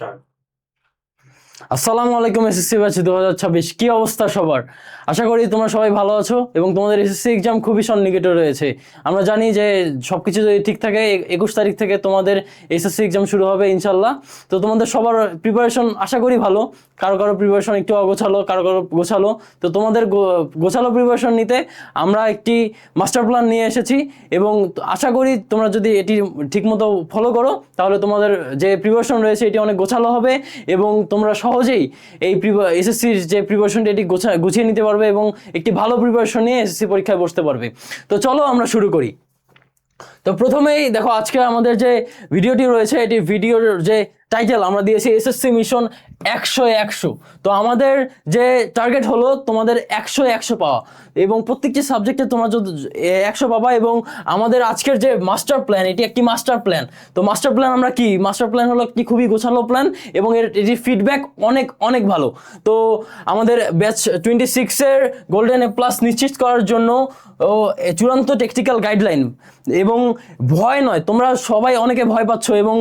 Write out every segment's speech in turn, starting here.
Start. আসসালামু আলাইকুম SSC batch 2026 কি অবস্থা সবার? আশা করি তোমরা সবাই ভালো আছো এবং তোমাদের এসএসসি এক্সাম খুবই সন্নিকটে রয়েছে। আমরা জানি যে সবকিছু যদি ঠিক থাকে 21 তারিখ থেকে তোমাদের এসএসসি এক্সাম শুরু হবে ইনশাল্লাহ। তো তোমাদের সবার প্রিপারেশন আশা করি ভালো, কারো কারো প্রিপারেশন একটু অগোছালো, কারো কারো গোছালো। তো তোমাদের গোছালো প্রিপারেশন নিতে আমরা একটি মাস্টার প্ল্যান নিয়ে এসেছি এবং আশা করি তোমরা যদি এটি ঠিকমতো ফলো করো তাহলে তোমাদের যে প্রিপারেশন রয়েছে এটি অনেক গোছালো হবে এবং তোমরা সহজেই এই এসএসসির যে প্রিপারেশনটি এটি গুছিয়ে নিতে পারবে এবং একটি ভালো প্রিপারেশন নিয়ে এসএসসি পরীক্ষায় বসতে পারবে। তো চলো আমরা শুরু করি। তো প্রথমেই দেখো আজকে আমাদের যে ভিডিওটি রয়েছে এটি ভিডিওর যে টাইটেল আমরা দিয়েছি এসএসসি মিশন 100-100। তো আমাদের যে টার্গেট হলো তোমাদের 100-100 পাওয়া এবং প্রত্যেকটি সাবজেক্টে তোমরা যদি 100 পাবা এবং আমাদের আজকের যে মাস্টার প্ল্যান এটি একটি মাস্টার প্ল্যান। তো মাস্টার প্ল্যান আমরা কি মাস্টার প্ল্যান হলো একটি খুবই গোছালো প্ল্যান এবং এটির ফিডব্যাক অনেক অনেক ভালো। তো আমাদের ব্যাচ 26-এর গোল্ডেন এ প্লাস নিশ্চিত করার জন্য চূড়ান্ত টেকনিক্যাল গাইডলাইন এবং ভয় নয়, তোমরা সবাই অনেকে ভয় পাচ্ছ এবং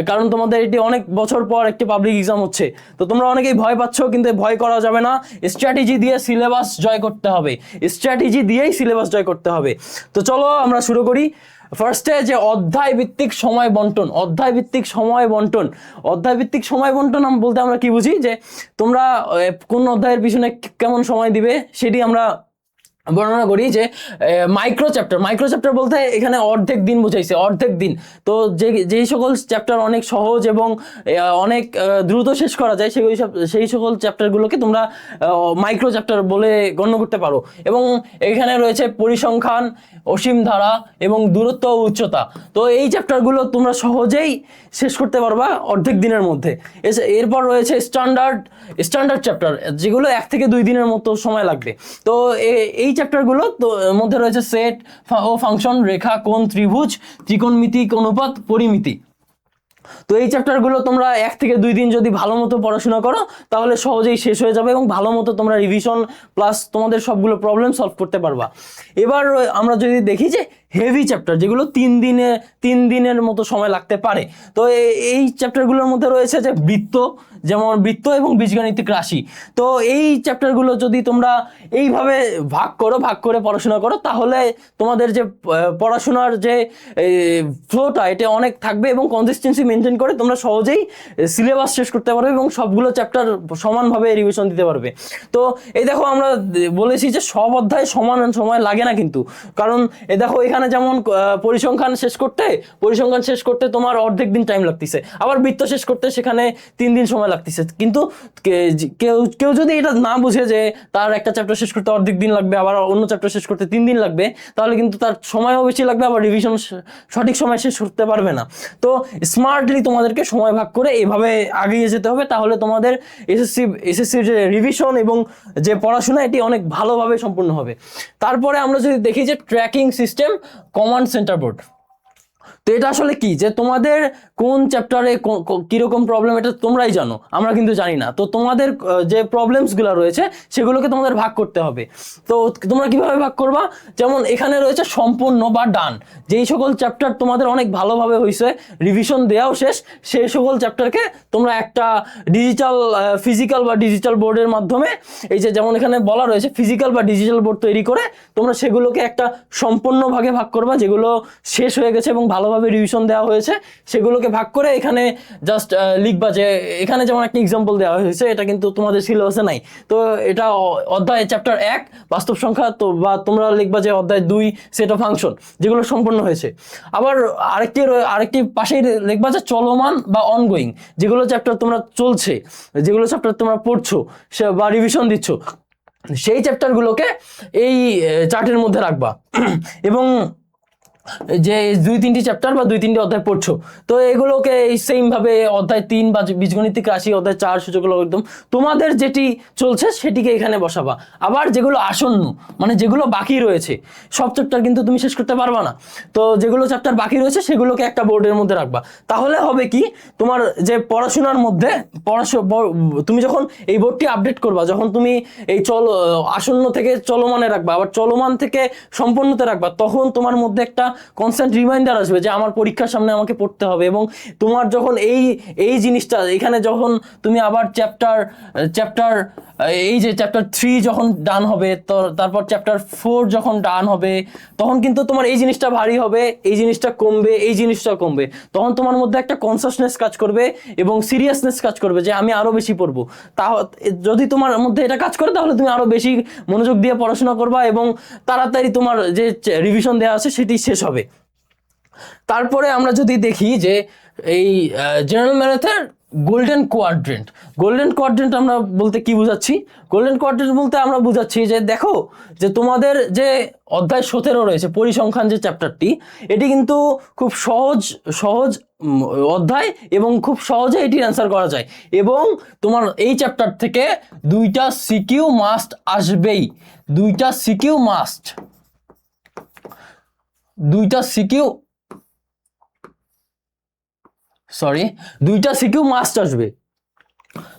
কারণ তোমাদের এটি অনেক বছর পর একটি পাবলিক এক্সাম হচ্ছে। তো তোমরা অনেকেই ভয় পাচ্ছ, কিন্তু ভয় করা যাবে না। স্ট্র্যাটেজি দিয়ে সিলেবাস জয় করতে হবে, স্ট্র্যাটেজি দিয়েই সিলেবাস জয় করতে হবে। তো চলো আমরা শুরু করি। ফার্স্টে যে অধ্যায় ভিত্তিক সময় বন্টন, অধ্যায় ভিত্তিক সময় বন্টন বলতে আমরা কি বুঝি, যে তোমরা কোন অধ্যায়ের পিছনে কেমন সময় দিবে সেটি আমরা বর্ণনা করি। যে মাইক্রো চ্যাপ্টার বলতে এখানে অর্ধেক দিন বুঝাইছে, অর্ধেক দিন। তো যেই সকল চ্যাপ্টার অনেক সহজ এবং অনেক দ্রুত শেষ করা যায় সেই সকল চ্যাপ্টারগুলোকে তোমরা মাইক্রো চ্যাপ্টার বলে গণ্য করতে পারো। এবং এখানে রয়েছে পরিসংখ্যান, অসীম ধারা এবং দূরত্ব ও উচ্চতা। তো এই চ্যাপ্টারগুলো তোমরা সহজেই শেষ করতে পারবা অর্ধেক দিনের মধ্যে। এরপর রয়েছে স্ট্যান্ডার্ড চ্যাপ্টার, যেগুলো 1 থেকে 2 দিনের মতো সময় লাগবে। তো এই চ্যাপ্টারগুলো তো মধ্যে রয়েছে সেট ও ফাংশন, রেখা, কোণ, ত্রিভুজ, ত্রিকোণমিতি, অনুপাত, পরিমিতি। তো এই চ্যাপ্টারগুলো তোমরা 1 থেকে 2 দিন যদি ভালো মতো পড়াশোনা করো তাহলে সহজেই শেষ হয়ে যাবে এবং ভালো মতো তোমরা রিভিশন প্লাস তোমাদের সবগুলো প্রবলেম সলভ করতে পারবা। এবার আমরা যদি দেখি যে হেভি চ্যাপ্টার, যেগুলো 3 দিনের মতো সময় লাগতে পারে। তো এই চ্যাপ্টারগুলোর মধ্যে রয়েছে যে যেমন বৃত্ত এবং বীজগাণিতিক রাশি। তো এই চ্যাপ্টারগুলো যদি তোমরা এইভাবে ভাগ করে পড়াশোনা করো তাহলে তোমাদের যে পড়াশোনার যে ফ্লোটা এটা অনেক থাকবে এবং কনসিস্টেন্সি মেনটেন করে তোমরা সহজেই সিলেবাস শেষ করতে পারবে এবং সবগুলো চ্যাপ্টার সমানভাবে রিভিশন দিতে পারবে। তো এই দেখো আমরা বলেছি যে সব অধ্যায় সমান সময় লাগে না, কিন্তু কারণ এই দেখো এখানে যেমন পরিসংখ্যান শেষ করতে তোমার অর্ধেক দিন টাইম লাগতেছে, আবার বৃত্ত শেষ করতে সেখানে 3 দিন সময় লাগতেছে। কিন্তু কেউ যদি এটা না বুঝে যে তার একটা চ্যাপ্টার শেষ করতে অর্ধেক দিন লাগবে, আবার অন্য চ্যাপ্টার শেষ করতে 3 দিন লাগবে, তাহলে কিন্তু তার সময়ও বেশি লাগবে, আবার রিভিশন সঠিক সময় শেষ করতে পারবে না। তো স্মার্টলি তোমাদেরকে সময় ভাগ করে এভাবে আগিয়ে যেতে হবে, তাহলে তোমাদের এসএসসির যে রিভিশন এবং যে পড়াশোনা এটি অনেক ভালোভাবে সম্পূর্ণ হবে। তারপরে আমরা যদি দেখি যে tracking system, command centre board. তো এটা আসলে কি, যে তোমাদের কোন চ্যাপ্টারে কিরকম প্রবলেম এটা তোমরাই জানো, আমরা কিন্তু জানি না। তো তোমাদের যে প্রবলেমসগুলো রয়েছে সেগুলোকে তোমাদের ভাগ করতে হবে। তো তোমরা কিভাবে ভাগ করবা, যেমন এখানে রয়েছে সম্পূর্ণ বা ডান, যেই সকল চ্যাপ্টার তোমাদের অনেক ভালোভাবে হয়েছে, রিভিশন দেওয়াও শেষ, সেই সকল চ্যাপ্টারকে তোমরা একটা ফিজিক্যাল বা ডিজিটাল বোর্ডের মাধ্যমে, এই যে যেমন এখানে বলা রয়েছে ফিজিক্যাল বা ডিজিটাল বোর্ড তৈরি করে তোমরা সেগুলোকে একটা সম্পূর্ণ ভাগে ভাগ করবা, যেগুলো শেষ হয়ে গেছে এবং ভালোভাবে রিভিশন দেওয়া হয়েছে সেগুলোকে ভাগ করে এখানে জাস্ট লিখবা। যে এখানে যেমন একটা এক্সাম্পল দেওয়া হয়েছে, এটা কিন্তু তোমাদের সিলেবাসে নাই। তো এটা অধ্যায় চ্যাপ্টার 1 বাস্তব সংখ্যা, তো বা তোমরা লিখবা যে অধ্যায় 2 সেট অফ ফাংশন, যেগুলো সম্পূর্ণ হয়েছে। আবার আরেকটি পাশেই লিখবা যে চলমান বা অনগোয়িং, যেগুলো চ্যাপ্টার তোমরা চলছে, যেগুলো চ্যাপ্টার তোমরা পড়ছো বা রিভিশন দিচ্ছ, সেই চ্যাপ্টারগুলোকে এই চার্টের মধ্যে রাখবা। এবং যে 2-3টি চ্যাপ্টার বা 2-3টি অধ্যায় পড়ছো, তো এগুলোকে এই সেম ভাবে অধ্যায় 3 বা বীজগণিতিক রাশি, অধ্যায় 4 সূচক লগারিদম, তোমাদের যেটি চলছে সেটিকে এখানে বসাবা। আবার যেগুলো আসন্ন, মানে যেগুলো বাকি রয়েছে, সব চ্যাপ্টার কিন্তু তুমি শেষ করতে পারবা না, তো যেগুলো চ্যাপ্টার বাকি রয়েছে সেগুলোকে একটা বোর্ডের মধ্যে রাখবা। তাহলে হবে কি, তোমার যে পড়াশোনার মধ্যে তুমি যখন এই বোর্ডটি আপডেট করবা, যখন তুমি এই আসন্ন থেকে চলমানে রাখবা, আবার চলমান থেকে সম্পূর্ণতে রাখবা, তখন তোমার মধ্যে একটা কনস্ট্যান্ট রিমাইন্ডার আসবে যে আমার পরীক্ষার সামনে আমাকে পড়তে হবে। এবং তোমার যখন এই জিনিসটা এখানে যখন তুমি আবার চ্যাপ্টার এই যে চ্যাপ্টার 3 যখন ডান হবে, তো তারপর চ্যাপ্টার 4 যখন ডান হবে, তখন কিন্তু তোমার এই জিনিসটা ভারী হবে, এই জিনিসটা কমবে, এই জিনিসটা কমবে। তখন তোমার মধ্যে একটা কনসাসনেস কাজ করবে এবং সিরিয়াসনেস কাজ করবে যে আমি আরো বেশি পড়বো। তা যদি তোমার মধ্যে এটা কাজ করে তাহলে তুমি আরো বেশি মনোযোগ দিয়ে পড়াশোনা করবা এবং তাড়াতাড়ি তোমার যে রিভিশন দেওয়া আছে সেটি শেষ হবে। তারপরে আমরা যদি দেখি যে এই জেনারেল ম্যাথের গোল্ডেন কোয়াড্রেন্ট আমরা বলতে কি বুঝাচ্ছি? গোল্ডেন কোয়াড্রেন্ট বলতে আমরা বুঝাচ্ছি যে দেখো যে তোমাদের যে অধ্যায় 17 রয়েছে পরিসংখ্যান যে চ্যাপ্টারটি, এটি কিন্তু খুব সহজ অধ্যায় এবং খুব সহজে এটির অ্যান্সার করা যায়। এবং তোমার এই চ্যাপ্টার থেকে দুইটা সিকিউ মাস্ট আসবেই, দুইটা সিকিউ মাস্ট আসবে।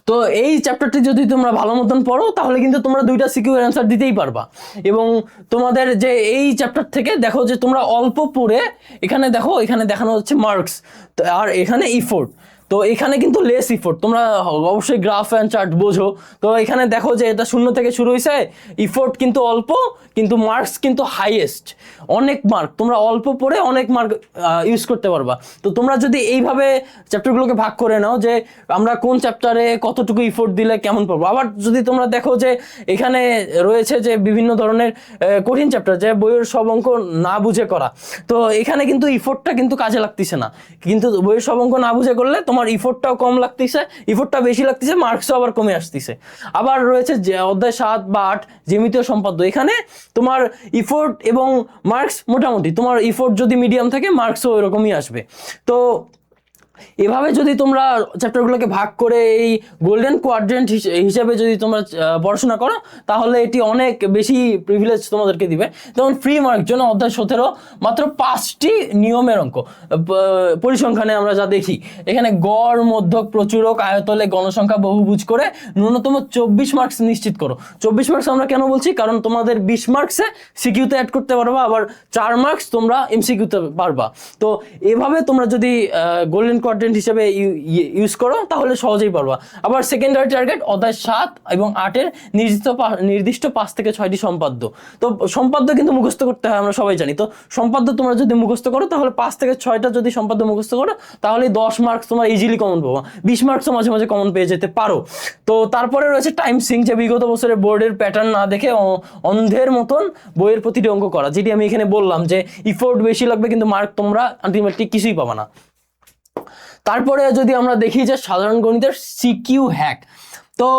তো এই চ্যাপ্টারটি যদি তোমরা ভালো মতন পড়ো তাহলে কিন্তু তোমরা দুইটা সিকিউ এর অ্যান্সার দিতেই পারবা। এবং তোমাদের যে এই চ্যাপ্টার থেকে দেখো যে তোমরা অল্প পড়ে, এখানে দেখো এখানে দেখানো হচ্ছে মার্কস আর এখানে ইফোর্ট। তো এখানে কিন্তু লেস ইফোর্ট, তোমরা অবশ্যই গ্রাফ অ্যান্ড চার্ট বোঝো। তো এখানে দেখো যে এটা 0 থেকে শুরু হয়েছে, ইফোর্ট কিন্তু অল্প কিন্তু মার্কস কিন্তু হাইয়েস্ট, অনেক মার্ক, তোমরা অল্প পড়ে অনেক মার্ক ইউজ করতে পারবা। তো তোমরা যদি এইভাবে চ্যাপ্টারগুলোকে ভাগ করে নাও যে আমরা কোন চ্যাপ্টারে কতটুকু ইফোর্ট দিলে কেমন পাবো। আবার যদি তোমরা দেখো যে এখানে রয়েছে যে বিভিন্ন ধরনের কঠিন চ্যাপ্টার যে বইয়ের সব অঙ্ক না বুঝে করা, তো এখানে কিন্তু ইফোর্টটা কিন্তু কাজে লাগতেছে না, কিন্তু বইয়ের সব অঙ্ক না বুঝে করলে তোমার ইফোর্টটাও কম লাগতেছে, ইফোর্টটা বেশি লাগতেছে, মার্কসও আবার কমে আসতেছে। আবার রয়েছে যে অধ্যায় 7 বা 8 জ্যামিতীয় সম্পাদ্য, এখানে তোমার ইফোর্ট এবং মার্কস মোটামুটি, তোমার ইফোর্ট যদি মিডিয়াম থাকে মার্কসও ওইরকমই আসবে। তো এভাবে যদি তোমরা চ্যাপ্টারগুলোকে ভাগ করে এই গোল্ডেন কোয়াড্রেন্ট হিসেবে যদি তোমরা পড়াশোনা করো তাহলে এটি অনেক বেশি প্রিভিলেজ তোমাদেরকে দিবে। যেমন ফ্রি মার্ক জন্য অধ্যায় 17 মাত্র 5টি নিয়মের অঙ্ক, পরিসংখ্যানে আমরা যা দেখি এখানে গড়, মধ্যক, প্রচুরক, আয়তলে, গণসংখ্যা, বহুভুজ করে ন্যূনতম 24 মার্কস নিশ্চিত করো। 24 মার্কস আমরা কেন বলছি? কারণ তোমাদের 20 মার্কসে সিকিউতে অ্যাড করতে পারবা, আবার 4 মার্কস তোমরা এমসিকিউতে পারবা। তো এভাবে তোমরা যদি গোল্ডেন কোয়াড্রেন্ট হিসেবে ইউজ করো তাহলে সহজেই পারবা। আবার সেকেন্ডারি টার্গেট অধ্যায় 7 এবং 8 এর নির্দিষ্ট 5 থেকে 6টি সম্পাদ্য। তো সম্পাদ্য কিন্তু মুখস্থ করতে হয়, আমরা সবাই জানি। তো সম্পাদ্য তোমরা যদি মুখস্থ করো তাহলে 5 থেকে 6টা যদি সম্পাদ্য মুখস্থ করো তাহলে 10 মার্কস তোমার ইজিলি কমন পাবা, 20 মার্কসও মাঝে মাঝে কমন পেয়ে যেতে পারো। তো তারপরে রয়েছে টাইম সিঙ্ক, যে বিগত বছরের বোর্ডের প্যাটার্ন না দেখে অন্ধের মতন বইয়ের প্রতিটি অঙ্ক করা, যেটি আমি এখানে বললাম যে ইফোর্ট বেশি লাগবে কিন্তু মার্ক তোমরা আলটিমেটলি কিছুই পাবা না। তারপরে যদি আমরা দেখি যে সাধারণ গণিতের সিকিউ হ্যাক, তো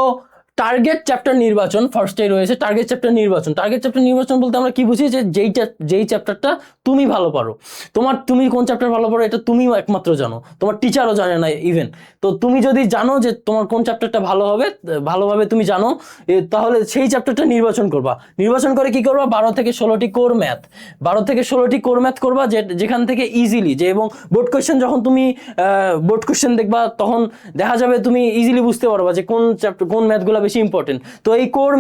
টার্গেট চ্যাপ্টার নির্বাচন ফার্স্টে রয়েছে। টার্গেট চ্যাপ্টার নির্বাচন বলতে আমরা কি বুঝি? যে যেই চ্যাপ্টারটা তুমি ভালো পারো, তুমি কোন চ্যাপ্টার ভালো পারো এটা তুমি একমাত্র জানো, তোমার টিচারও জানে না ইভেন। তো তুমি যদি জানো যে তোমার কোন চ্যাপ্টারটা ভালো হবে, ভালোভাবে তুমি জানো, তাহলে সেই চ্যাপ্টারটা নির্বাচন করবা। নির্বাচন করে কি করবা? 12 থেকে 16টি কোর ম্যাথ করবা, যেখান থেকে ইজিলি যে, এবং বোর্ড কোয়েশ্চেন যখন তুমি বোর্ড কোয়েশ্চেন দেখবা তখন দেখা যাবে তুমি ইজিলি বুঝতে পারবা যে কোন চ্যাপ্টার কোন ম্যাথগুলো বেশি ইম্পর্টেন্ট। তো এই কোর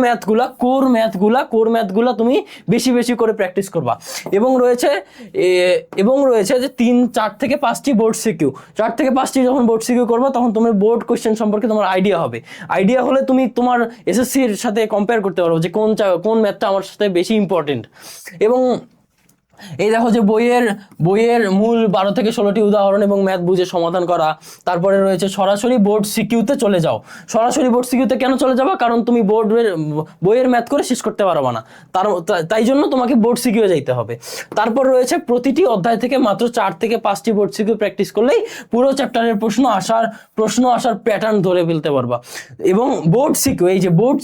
ম্যাথগুলা তুমি বেশি বেশি করে প্র্যাকটিস করবা। এবং রয়েছে যে 4 থেকে 5টি বোর্ড সিকিউ, 4 থেকে 5টি যখন বোর্ড সিকিউ করবা তখন তোমার বোর্ড কোশ্চেন সম্পর্কে তোমার আইডিয়া হবে। আইডিয়া হলে তুমি তোমার এসএসসির সাথে কম্পেয়ার করতে পারবো যে কোন ম্যাথটা আমার সাথে বেশি ইম্পর্টেন্ট। এবং এই দেখো যে বইয়ের মূল 12 থেকে 16টি উদাহরণ এবং ম্যাথ বুঝে সমাধান করা। তারপরে রয়েছে সরাসরি বোর্ড সিকিউতে চলে যাও। সরাসরি বোর্ড সিকিউতে কেন চলে যাবা? কারণ তুমি বইয়ের ম্যাথ করে শেষ করতে পারবা না, তাই জন্য তোমাকে বোর্ড সিকিউ যাইতে হবে। তারপর রয়েছে প্রতিটি অধ্যায় থেকে মাত্র 4 থেকে 5টি বোর্ড সিকিউ প্র্যাকটিস করলেই পুরো চ্যাপ্টারের প্রশ্ন আসার প্যাটার্ন ধরে ফেলতে পারবা। এবং বোর্ড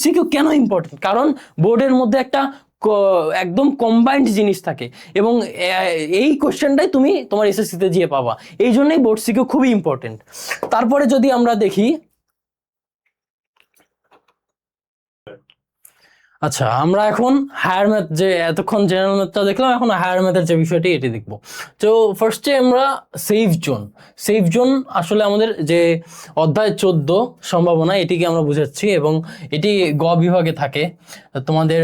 সিকিউ কেন ইম্পর্টেন্ট? কারণ বোর্ডের মধ্যে একটা একদম কম্বাইন্ড জিনিস থাকে এবং এই কোশ্চেনটাই তুমি তোমার এসএসসিতে গিয়ে পাবা, এই জন্যই বোর্ড সিকিউ খুবই ইম্পর্টেন্ট। তারপরে যদি আমরা দেখি আচ্ছা, আমরা এখন হায়ার ম্যাথ, যে এতক্ষণ জেনারেল ম্যাথটা দেখলাম, এখন হায়ার ম্যাথের যে বিষয়টি এটি দেখব। তো ফার্স্টে আমরা সেফ জোন আসলে আমাদের যে অধ্যায় 14 সম্ভাবনা, এটিকে আমরা বুঝাচ্ছি, এবং এটি গ বিভাগে থাকে তোমাদের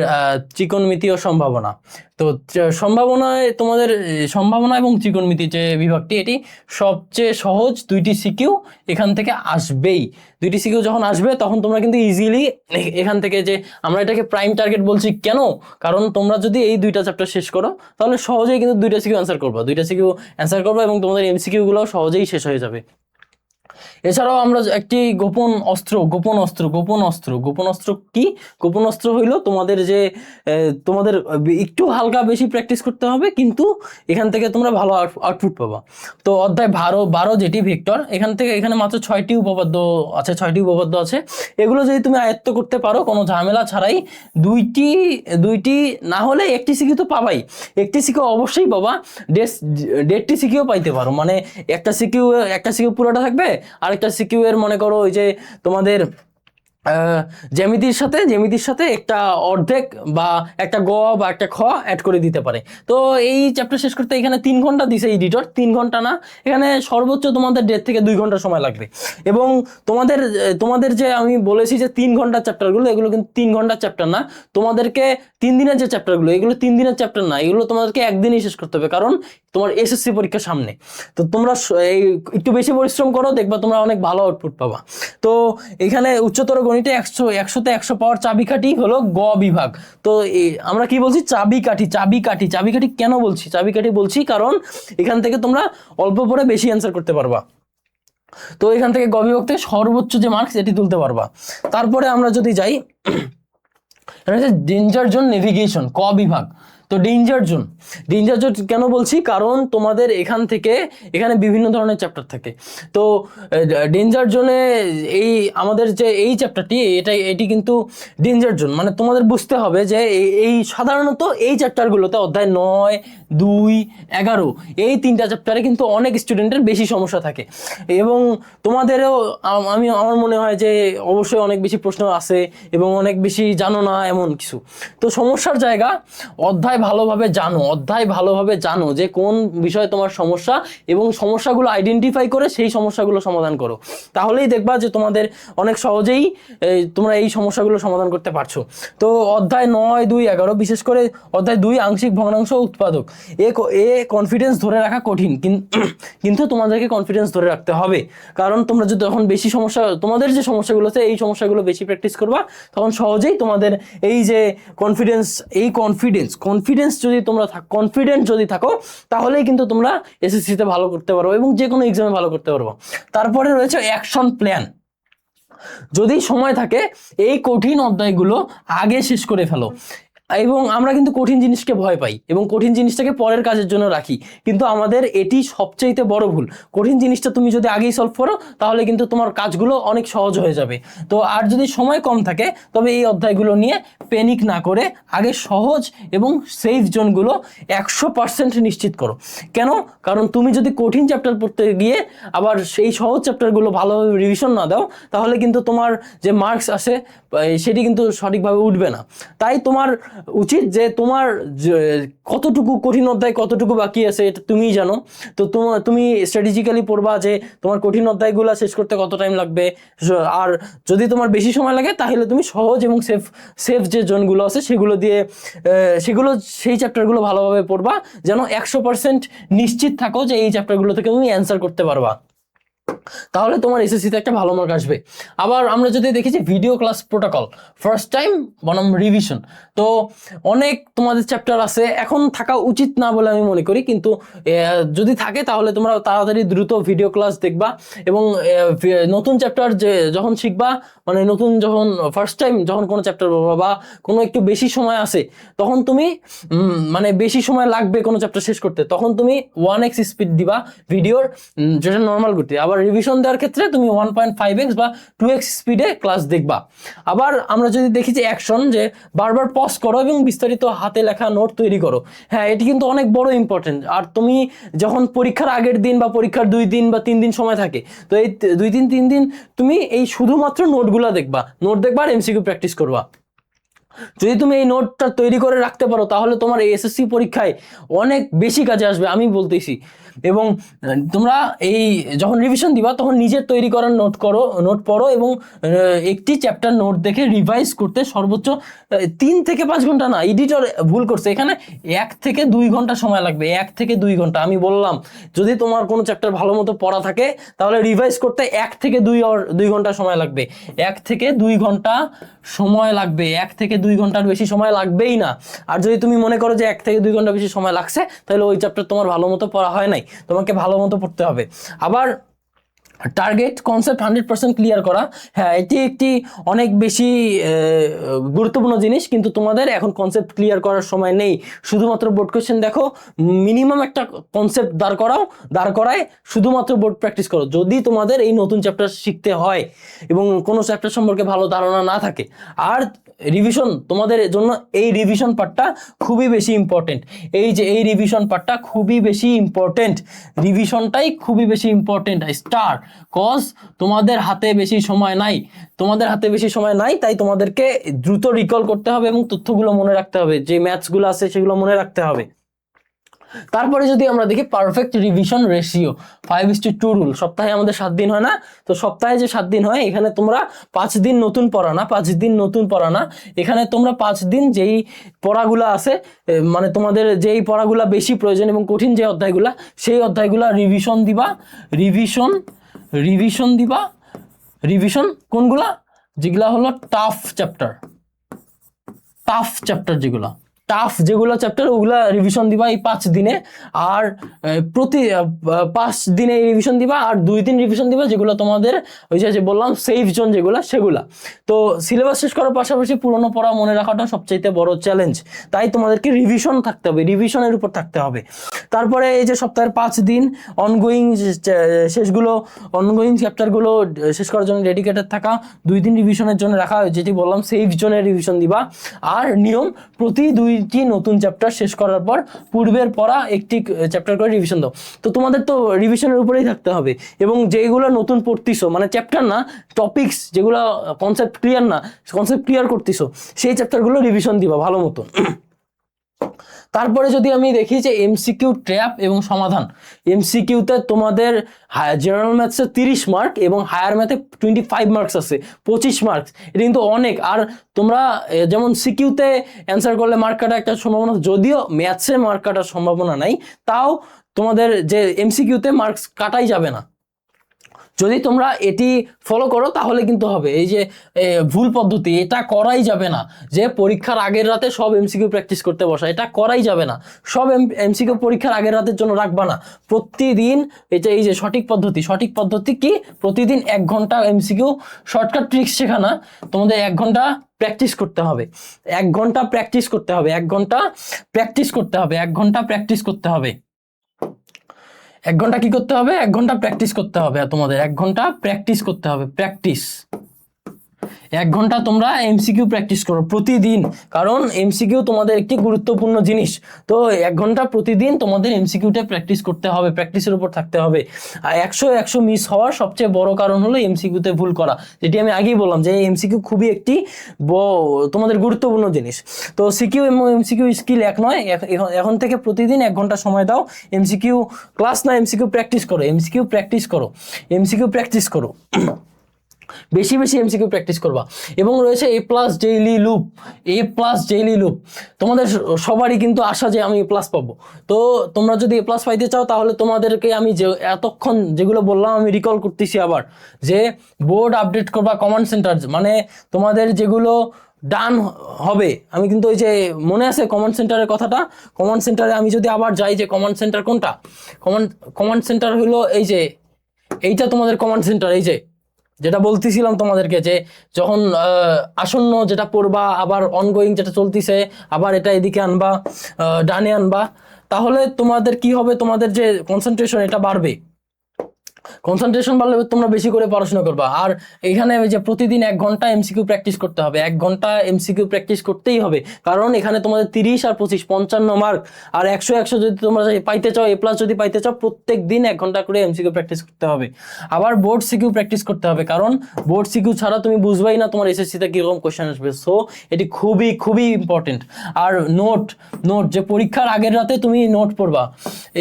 ত্রিকোণমিতি ও সম্ভাবনা। তো সম্ভাবনায় তোমাদের সম্ভাবনা এবং ত্রিকোণমিতি যে বিভাগটি, এটি সবচেয়ে সহজ। দুইটি সিকিউ এখান থেকে আসবেই। দুইটি সিকিউ যখন আসবে তখন তোমরা কিন্তু ইজিলি এখান থেকে, যে আমরা এটাকে প্রাইম টার্গেট বলছি কেন, কারণ তোমরা যদি এই দুইটা চ্যাপ্টার শেষ করো তাহলে সহজেই কিন্তু দুইটা সিকিউ অ্যান্সার করবা এবং তোমাদের এমসিকিউ গুলো সহজেই শেষ হয়ে যাবে। এছাড়াও আমরা একটি গোপন অস্ত্র কি, গোপন অস্ত্র হইলো তোমাদের যে তোমাদের একটু হালকা বেশি প্র্যাকটিস করতে হবে, কিন্তু এখান থেকে তোমরা ভালো আউটপুট পাবা। তো অধ্যায় 12 যেটি ভেক্টর, এখানে মাত্র 6টি উপপাদ্য আছে। এগুলো যদি তুমি আয়ত্ত করতে পারো কোনো ঝামেলা ছাড়াই, দুইটি না হলে একটি সিকিউ তো পাবাই, একটি সিকিউ অবশ্যই পাবা, 1.5টি সিকিউ পাইতে পারো। মানে একটা সিকিউ পুরোটা থাকবে, আরেকটা সিকিউ এর মনে করো ওই যে তোমাদের জ্যামিতির সাথে একটা অর্ধেক বা একটা গ বা একটা খ অ্যাড করে দিতে পারে। তো এই চ্যাপ্টার শেষ করতে এখানে 3 ঘন্টা দিছে এডিটর, 3 ঘন্টা না, এখানে সর্বোচ্চ তোমাদের 1.5 থেকে 2 ঘন্টা সময় লাগবে। এবং তোমাদের যে আমি বলেছি যে 3 ঘন্টার চ্যাপ্টারগুলো, এগুলো কিন্তু 3 ঘন্টার চ্যাপ্টার না। তোমাদেরকে 3 দিনের যে চ্যাপ্টারগুলো, এগুলো 3 দিনের চ্যাপ্টার না, এগুলো তোমাদেরকে একদিনই শেষ করতে হবে, কারণ তোমার এসএসসি পরীক্ষা সামনে। তো তোমরা এই একটু বেশি পরিশ্রম করো, দেখবা তোমরা অনেক ভালো আউটপুট পাবা। তো এখানে উচ্চতর গণিতে 100তে 100 পাওয়ার চাবিকাঠি হলো গ বিভাগ। তো আমরা কি বলছি, চাবিকাঠি কেন বলছি চাবিকাঠি বলছি, কারণ এখান থেকে তোমরা অল্প পরে বেশি অ্যান্সার করতে পারবা। তো এখান থেকে গ বিভাগ থেকে সর্বোচ্চ যে মার্কস এটি তুলতে পারবা। তারপরে আমরা যদি যাই ডেঞ্জার জোন নেভিগেশন, ক বিভাগ। তো ডেঞ্জার জোন কেন বলছি, কারণ তোমাদের এখানে বিভিন্ন ধরনের চ্যাপ্টার থাকে। তো ডেঞ্জার জোনে আমাদের যে এই চ্যাপ্টারটি, এটি কিন্তু ডেঞ্জার জোন, মানে তোমাদের বুঝতে হবে যে এই সাধারণত এই চ্যাপ্টারগুলোতে অধ্যায় 9, 2, 11 এই 3টা চ্যাপ্টারে কিন্তু অনেক স্টুডেন্টের বেশি সমস্যা থাকে, এবং তোমাদেরও আমার মনে হয় যে অবশ্যই অনেক বেশি প্রশ্ন আছে এবং অনেক বেশি জানো না এমন কিছু। তো সমস্যার জায়গা, অধ্যায় ভালোভাবে জানো যে কোন বিষয়ে তোমার সমস্যা, এবং সমস্যাগুলো আইডেন্টিফাই করে সেই সমস্যাগুলো সমাধান করো, তাহলেই দেখবা যে তোমাদের অনেক সহজেই তোমরা এই সমস্যাগুলো সমাধান করতে পারছো। তো অধ্যায় 9, 2, 11, বিশেষ করে অধ্যায় 2 আংশিক ভগ্নাংশ উৎপাদক, এ কনফিডেন্স ধরে রাখা কঠিন, কিন্তু তোমাদেরকে কনফিডেন্স ধরে রাখতে হবে, কারণ তোমরা যদি তখন বেশি সমস্যা, তোমাদের যে সমস্যাগুলো আছে এই সমস্যাগুলো বেশি প্র্যাকটিস করবা, তখন সহজেই তোমাদের এই যে কনফিডেন্স যদি তোমরা কনফিডেন্ট যদি থাকো, তাহলেই কিন্তু তোমরা এসএসসিতে ভালো করতে পারো এবং যে কোনো এক্সামে ভালো করতে পারবো। তারপরে রয়েছে অ্যাকশন প্ল্যান। যদি সময় থাকে এই কঠিন অধ্যায়গুলো আগে শেষ করে ফেলো। এবং আমরা কিন্তু কঠিন জিনিসকে ভয় পাই এবং কঠিন জিনিসটাকে পরের কাজের জন্য রাখি, কিন্তু আমাদের এটি সবচেয়ে বড় ভুল। কঠিন জিনিসটা তুমি যদি আগেই সলভ করো, তাহলে কিন্তু তোমার কাজগুলো অনেক সহজ হয়ে যাবে। তো আর যদি সময় কম থাকে, তবে এই অধ্যায়গুলো নিয়ে প্যানিক না করে আগে সহজ এবং সেফ জোনগুলো 100% নিশ্চিত করো। কেন? কারণ তুমি যদি কঠিন চ্যাপ্টার পড়তে গিয়ে আবার সেই সহজ চ্যাপ্টারগুলো ভালোভাবে রিভিশন না দাও, তাহলে কিন্তু তোমার যে মার্কস আসে সেটি কিন্তু সঠিকভাবে উঠবে না। তাই তোমার উচিত যে তোমার কতটুকু কঠিন অধ্যায় কতটুকু বাকি আছে এটা তুমিই জানো। তো তুমি স্ট্র্যাটেজিক্যালি পড়বা যে তোমার কঠিন অধ্যায়গুলো শেষ করতে কত টাইম লাগবে, আর যদি তোমার বেশি সময় লাগে তাহলে তুমি সহজ এবং সেফ যে জোনগুলো আছে সেই চ্যাপ্টারগুলো ভালোভাবে পড়বা, যেন 100% নিশ্চিত থাকো যে এই চ্যাপ্টারগুলো থেকে তুমি অ্যান্সার করতে পারবা, তাহলে তোমার এসএসসিতে একটা ভালো মার্ক আসবে। আবার আমরা যদি দেখি যে video class protocol, first time বনাম রিভিশন, তো অনেক তোমাদের চ্যাপ্টার আছে, এখন থাকা উচিত না বলে আমি মনে করি, কিন্তু যদি থাকে তাহলে তোমরা তাড়াতাড়ি দ্রুত ভিডিও ক্লাস দেখবা, এবং নতুন চ্যাপ্টার যখন শিখবা, মানে যখন ফার্স্ট টাইম যখন কোনো চ্যাপ্টার পড়বা বা কোনো একটু বেশি সময় আসে, তখন তুমি মানে বেশি সময় লাগবে কোনো চ্যাপ্টার শেষ করতে, তখন তুমি 1x স্পিড দিবা ভিডিওর, যেটা নর্মাল করতে। আবার রিভিশন দেওয়ার ক্ষেত্রে তুমি 1.5x বা 2x স্পিডে ক্লাস দেখবা। আবার আমরা যদি দেখি যে অ্যাকশন, যে বারবার পজ করো এবং বিস্তারিত হাতে লেখা নোট তৈরি করো, হ্যাঁ এটি কিন্তু অনেক বড় ইম্পর্টেন্ট। আর তুমি যখন পরীক্ষার আগের দিন বা পরীক্ষার 2 দিন বা 3 দিন সময় থাকে, তো এই 2 দিন 3 দিন তুমি এই শুধুমাত্র নোট দেখবা আর এমসিকিউ প্র্যাকটিস করবা। যদি তুমি এই নোটটা তৈরি করে রাখতে পারো তাহলে তোমার এই এসএসসি পরীক্ষায় অনেক বেশি কাজে আসবে, আমি বলতেছি। এবং তোমরা এই যখন রিভিশন দিবা তখন নিজের তৈরি করার নোট পড়ো, এবং একটি চ্যাপ্টার নোট দেখে রিভাইজ করতে সর্বোচ্চ 3 থেকে 5 ঘন্টা, না এডিটর ভুল করছে এখানে, 1 থেকে 2 ঘন্টা সময় লাগবে, 1 থেকে 2 ঘন্টা। আমি বললাম যদি তোমার কোনো চ্যাপ্টার ভালো মতো পড়া থাকে তাহলে রিভাইজ করতে 1 থেকে 2 ঘন্টা সময় লাগবে, 1 থেকে 2 ঘন্টা সময় লাগবে, 1 থেকে 2 ঘন্টার বেশি সময় লাগবেই না। আর যদি তুমি মনে করো যে 1 থেকে 2 ঘন্টা বেশি সময় লাগছে, তাহলে ওই চ্যাপ্টার তোমার ভালো মতো পড়া হয় নাই, তোমাকে ভালো মতো পড়তে হবে। আবার টার্গেট কনসেপ্ট 100% ক্লিয়ার করা, হ্যাঁ এটি একটি অনেক বেশি গুরুত্বপূর্ণ জিনিস, কিন্তু তোমাদের এখন কনসেপ্ট ক্লিয়ার করার সময় নেই। শুধুমাত্র বোর্ড কোয়েশ্চেন দেখো, মিনিমাম একটা কনসেপ্ট দাঁড় করায় শুধুমাত্র বোর্ড প্র্যাকটিস করো। যদি তোমাদের এই নতুন চ্যাপ্টার শিখতে হয় এবং কোনো চ্যাপ্টার সম্পর্কে ভালো ধারণা না থাকে, আর রিভিশন তোমাদের জন্য এই রিভিশন পার্টটা খুবই বেশি ইম্পর্টেন্ট। এই রিভিশন পার্টটা খুবই বেশি ইম্পর্টেন্ট, রিভিশনটাই খুবই বেশি ইম্পর্টেন্ট স্টার। কজ তোমাদের হাতে বেশি সময় নাই, তাই তোমাদেরকে দ্রুত রিকল করতে হবে এবং তথ্যগুলো মনে রাখতে হবে, যে ম্যাথসগুলো আছে সেগুলো মনে রাখতে হবে। তারপরে যদি আমরা দেখি পারফেক্ট রিভিশন রেশিও 5:2 রুল। সপ্তাহে আমাদের 7 দিন হয় না, তো সপ্তাহে যে 7 দিন হয় এখানে তোমরা 5 দিন নতুন পড়া না, এখানে তোমরা 5 দিন যেই পড়াগুলো আছে, মানে তোমাদের যেই পড়াগুলো বেশি প্রয়োজন এবং কঠিন যে অধ্যায়গুলো, সেই অধ্যায়গুলো রিভিশন কোনগুলা, যেগুলা হলো টাফ যেগুলো চ্যাপ্টার ওগুলা রিভিশন দিবা এই 5 দিনে। আর প্রতি 5 দিনে রিভিশন দিবা, আর 2 দিন রিভিশন দিবা যেগুলো তোমাদের ওই যে বললাম সেফ জোন সেগুলা। তো সিলেবাস শেষ করার পাশাপাশি পুরনো পড়া মনে রাখাটা সবচেয়ে বড় চ্যালেঞ্জ, তাই তোমাদেরকে রিভিশন থাকতে হবে, রিভিশনের উপর থাকতে হবে। তারপরে এই যে সপ্তাহের 5 দিন অনগোয়িং চ্যাপ্টারগুলো শেষ করার জন্য ডেডিকেটেড থাকা, 2 দিন রিভিশনের জন্য রাখা, যেটি বললাম সেফ জোনের রিভিশন দিবা। আর নিয়ম, প্রতি 2টি নতুন চ্যাপ্টার শেষ করার পর পূর্বের পড়া একটি চ্যাপ্টার করে রিভিশন দাও। তো তোমাদের তো রিভিশনের উপরেই থাকতে হবে, এবং যেগুলো নতুন পড়তিছো, মানে চ্যাপ্টার না, টপিকস যেগুলো কনসেপ্ট ক্লিয়ার করতিছো, সেই চ্যাপ্টারগুলো রিভিশন দিবা ভালো মতো। তারপরে যদি আমি দেখি যে এমসিকিউ ট্র্যাপ এবং সমাধান, এমসিকিউতে তোমাদের জেনারেল ম্যাথসে 30 মার্ক এবং হায়ার ম্যাথে 25 মার্কস আছে, 25 মার্কস, এটা কিন্তু অনেক। আর তোমরা যেমন সিকিউতে অ্যান্সার করলে মার্ক কাটার একটা সম্ভাবনা, যদিও ম্যাথসে মার্ক কাটার সম্ভাবনা নাই, তাও তোমাদের যে এমসিকিউতে মার্কস কাটাই যাবে না। যদি তোমরা এটি ফলো করো তাহলে কিন্তু হবে। এই যে ভুল পদ্ধতি, এটা করাই যাবে না, যে পরীক্ষার আগের রাতে সব এমসিকিউ প্র্যাকটিস করতে বসা, এটা করাই যাবে না। সব এমসিকিউ পরীক্ষার আগের রাতের জন্য রাখবা না, প্রতিদিন এটা এই যে সঠিক পদ্ধতি কি, প্রতিদিন 1 ঘন্টা এমসিকিউ শর্টকাট ট্রিক্স শেখা না, তোমাদের 1 ঘন্টা প্র্যাকটিস করতে হবে, 1 ঘন্টা প্র্যাকটিস করতে হবে, 1 ঘন্টা প্র্যাকটিস করতে হবে, 1 ঘন্টা প্র্যাকটিস করতে হবে। 1 ঘন্টা কি করতে হবে? 1 ঘন্টা প্র্যাকটিস করতে হবে। তোমাদের 1 ঘন্টা প্র্যাকটিস করতে হবে, প্র্যাকটিস। 1 ঘন্টা তোমরা এমসিকিউ প্র্যাকটিস করো প্রতিদিন, কারণ এমসিকিউ তোমাদের একটি গুরুত্বপূর্ণ জিনিস। তো 1 ঘন্টা প্রতিদিন তোমাদের এমসিকিউটা প্র্যাকটিস করতে হবে, প্র্যাকটিসের উপর থাকতে হবে। আর 100 মিস হওয়ার সবচেয়ে বড় কারণ হলো এমসিকিউতে ভুল করা, যেটি আমি আগেই বললাম যে এমসিকিউ খুবই একটি তোমাদের গুরুত্বপূর্ণ জিনিস। তো সিকিউ এবং এমসিকিউ স্কিল এক নয়, এখন থেকে প্রতিদিন 1 ঘন্টা সময় দাও, এমসিকিউ ক্লাস না, এমসিকিউ প্র্যাকটিস করো, বেশি এমসিকিউ প্র্যাকটিস করবা। এবং রয়েছে এ প্লাস ডেইলি লুপ, তোমাদের সবারই কিন্তু আশা যে আমি A+ পাবো। তো তোমরা যদি A+ পাইতে চাও তাহলে তোমাদেরকে আমি যে এতক্ষণ যেগুলো বললাম আমি রিকল করতেছি আবার, যে বোর্ড আপডেট করবা, কমান্ড সেন্টার, মানে তোমাদের যেগুলো ডান হবে। আমি কিন্তু ওই যে মনে আছে কমান্ড সেন্টারের কথাটা, কমান্ড সেন্টারে আমি যদি আবার যাই, যে কমান্ড সেন্টার কোনটা, কমান্ড সেন্টার হলো এই যে এইটা তোমাদের কমান্ড সেন্টার, এই যে যেটা বলতেছিলাম তোমাদেরকে, যে যখন আসন্ন যেটা পড়বা, আবার অনগোয়িং যেটা চলতেছে, আবার এটা এদিকে আনবা, ডানে আনবা, তাহলে তোমাদের কি হবে, তোমাদের যে কনসেন্ট্রেশন এটা বাড়বে। কনসেন্ট্রেশন বাড়লে তোমরা বেশি করে পড়াশোনা করবা। আর এখানে ওই যে প্রতিদিন 1 ঘন্টা এমসিকিউ প্র্যাকটিস করতে হবে, 1 ঘন্টা এমসিকিউ প্র্যাকটিস করতেই হবে, কারণ এখানে তোমাদের 30 আর 25 55 মার্ক, আর 100 যদি তোমরা পাইতে চাও, এ প্লাস যদি পাইতে চাও, প্রত্যেক দিন 1 ঘন্টা করে এমসিকিউ প্র্যাকটিস করতে হবে। আবার বোর্ড সিকিউ প্র্যাকটিস করতে হবে, কারণ বোর্ড সিকিউ ছাড়া তুমি বুঝবাই না তোমার এসএসসিতে কিরকম কোয়েশ্চেন আসবে। সো এটি খুবই খুবই ইম্পর্টেন্ট। আর নোট নোট যে পরীক্ষার আগের রাতে তুমি নোট পড়বা,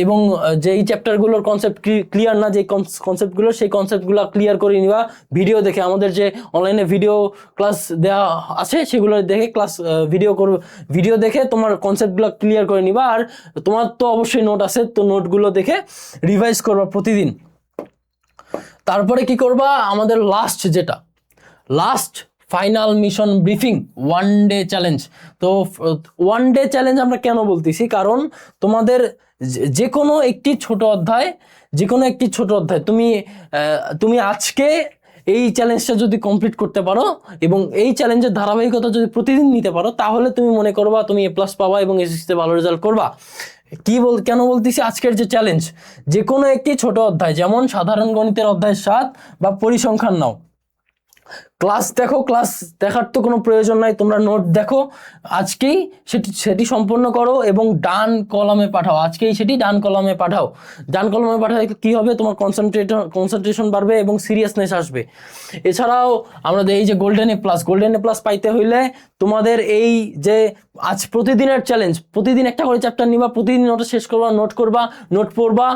এবং যেই চ্যাপ্টারগুলোর কনসেপ্ট ক্লিয়ার না, যে কনসেপ্টগুলো, সেই কনসেপ্টগুলো ক্লিয়ার করে নিবা ভিডিও দেখে। আমাদের যে অনলাইনে ভিডিও ক্লাস দেওয়া আছে সেগুলো দেখে ভিডিও দেখে তোমার কনসেপ্টগুলো ক্লিয়ার করে নিবা। আর তোমার তো অবশ্যই নোট আছে, তো নোটগুলো দেখে রিভাইজ করবা প্রতিদিন। তারপরে কি করবা, আমাদের last final mission briefing 1 day challenge. তো 1 ডে চ্যালেঞ্জ আমরা কেন বলতেছি, কারণ তোমাদের যে কোনো একটি ছোট অধ্যায় তুমি আজকে এই চ্যালেঞ্জটা যদি কমপ্লিট করতে পারো এবং এই চ্যালেঞ্জের ধারাবাহিকতা যদি প্রতিদিন নিতে পারো, তাহলে তুমি মনে করবা তুমি এ প্লাস পাবা এবং এসএসসিতে ভালো রেজাল্ট করবা। কেন বলতেছি, আজকের যে চ্যালেঞ্জ, যে কোনো একটি ছোট অধ্যায়, যেমন সাধারণ গণিতের অধ্যায় 7 বা পরিসংখ্যান নাও, ক্লাস দেখো, ক্লাস দেখার তো কোনো প্রয়োজন নাই, তোমরা নোট দেখো, আজকেই সেটি সম্পন্ন করো এবং ডান কলামে পাঠাও। ডান কলামে পাঠালে কি হবে, তোমার কনসেন্ট্রেশন বাড়বে এবং সিরিয়াসনেস আসবে। এছাড়াও আমাদের এই যে গোল্ডেন এ প্লাস পাইতে হইলে তোমাদের এই যে আজ প্রতিদিনের চ্যালেঞ্জ, প্রতিদিন একটা করে চ্যাপ্টার নিবা, প্রতিদিন ওটা শেষ করবা, নোট পড়বা,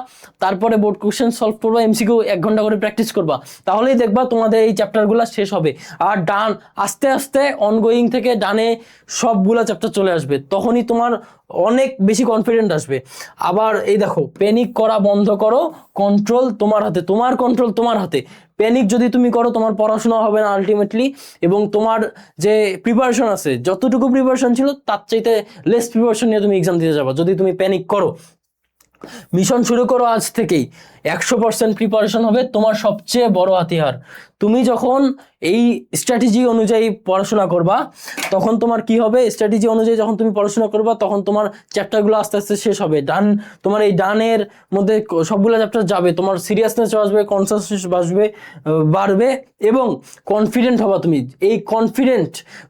তারপরে বোর্ড কোশ্চেন সলভ করবা, এমসিকিউ 1 ঘন্টা করে প্র্যাকটিস করবা, তাহলেই দেখবা তোমাদের এই চ্যাপ্টারগুলো শেষ হবে। আর ডান আস্তে আস্তে অনগোয়িং থেকে ডানে সবগুলা চ্যাপ্টার চলে আসবে, তখনই তোমার অনেক বেশি কনফিডেন্ট আসবে। আবার এই দেখো, প্যানিক করা বন্ধ করো, কন্ট্রোল তোমার হাতে। প্যানিক যদি তুমি করো, তোমার পড়াশোনা হবে না আলটিমেটলি, এবং তোমার যে প্রিপারেশন আছে, যতটুকু প্রিপারেশন ছিল তার চাইতে লেস প্রিপারেশন নিয়ে তুমি এক্সাম দিতে যাবা যদি তুমি প্যানিক করো। মিশন শুরু করো আজ থেকেই, 100% প্রিপারেশন হবে তোমার সবচেয়ে বড় হাতিয়ার। তুমি যখন এই স্ট্র্যাটেজি অনুযায়ী পড়াশোনা করবা, তখন তোমার কি হবে, স্ট্র্যাটেজি অনুযায়ী যখন তুমি পড়াশোনা করবা, তখন তোমার চ্যাপ্টারগুলো আস্তে আস্তে শেষ হবে। তোমার এই ডানের মধ্যে সবগুলো চ্যাপ্টার যাবে, তোমার সিরিয়াসনেস আসবে, কনসেন্ট্রেশন বাড়বে এবং কনফিডেন্ট হবা তুমি। এই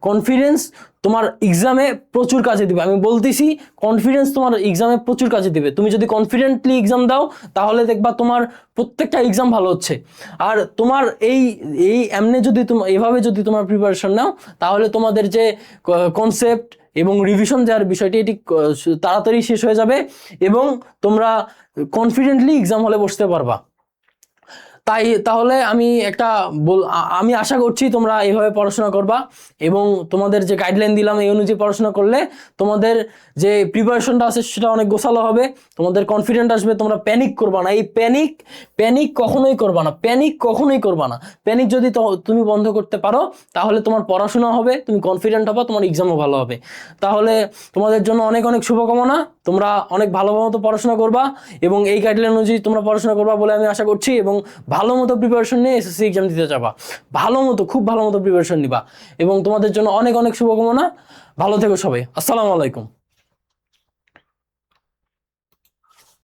কনফিডেন্স তোমার এক্সামে প্রচুর কাজে দিবে। আমি বলতেছি, কনফিডেন্স তোমার এক্সামে প্রচুর কাজে দিবে। তুমি যদি কনফিডেন্টলি এক্সাম দাও, তাহলে দেখবা তোমার প্রত্যেকটা এক্সাম ভালো হচ্ছে। আর তোমার এই এমনি যদি এইভাবে যদি তোমার প্রিপারেশন নাও, তাহলে তোমাদের যে কনসেপ্ট এবং রিভিশন দেওয়ার বিষয়টি, এটি তাড়াতাড়ি শেষ হয়ে যাবে এবং তোমরা কনফিডেন্টলি এক্সাম হলে বসতে পারবা। তাহলে আমি আশা করছি তোমরা এইভাবে পড়াশোনা করবা এবং তোমাদের যে গাইডলাইন দিলাম এই অনুযায়ী পড়াশোনা করলে তোমাদের যে প্রিপারেশনটা আছে সেটা অনেক গোছালো হবে, তোমাদের কনফিডেন্ট আসবে, তোমরা প্যানিক করবা না। এই প্যানিক কখনোই করবা না। প্যানিক যদি তুমি বন্ধ করতে পারো, তাহলে তোমার পড়াশোনা হবে, তুমি কনফিডেন্ট হবা, তোমার এক্সামও ভালো হবে। তাহলে তোমাদের জন্য অনেক অনেক শুভকামনা, তোমরা অনেক ভালো মতো পড়াশোনা করবা এবং এই গাইডলাইন অনুযায়ী তোমরা পড়াশোনা করবা বলে আমি আশা করছি, এবং ভালো মতো প্রিপারেশন নিয়ে এসএসসি এক্সাম দিতে যাবা। খুব ভালো মতো প্রিপারেশন নিবা এবং তোমাদের জন্য অনেক অনেক শুভকামনা। ভালো থেকো সবাই। আসসালামু আলাইকুম।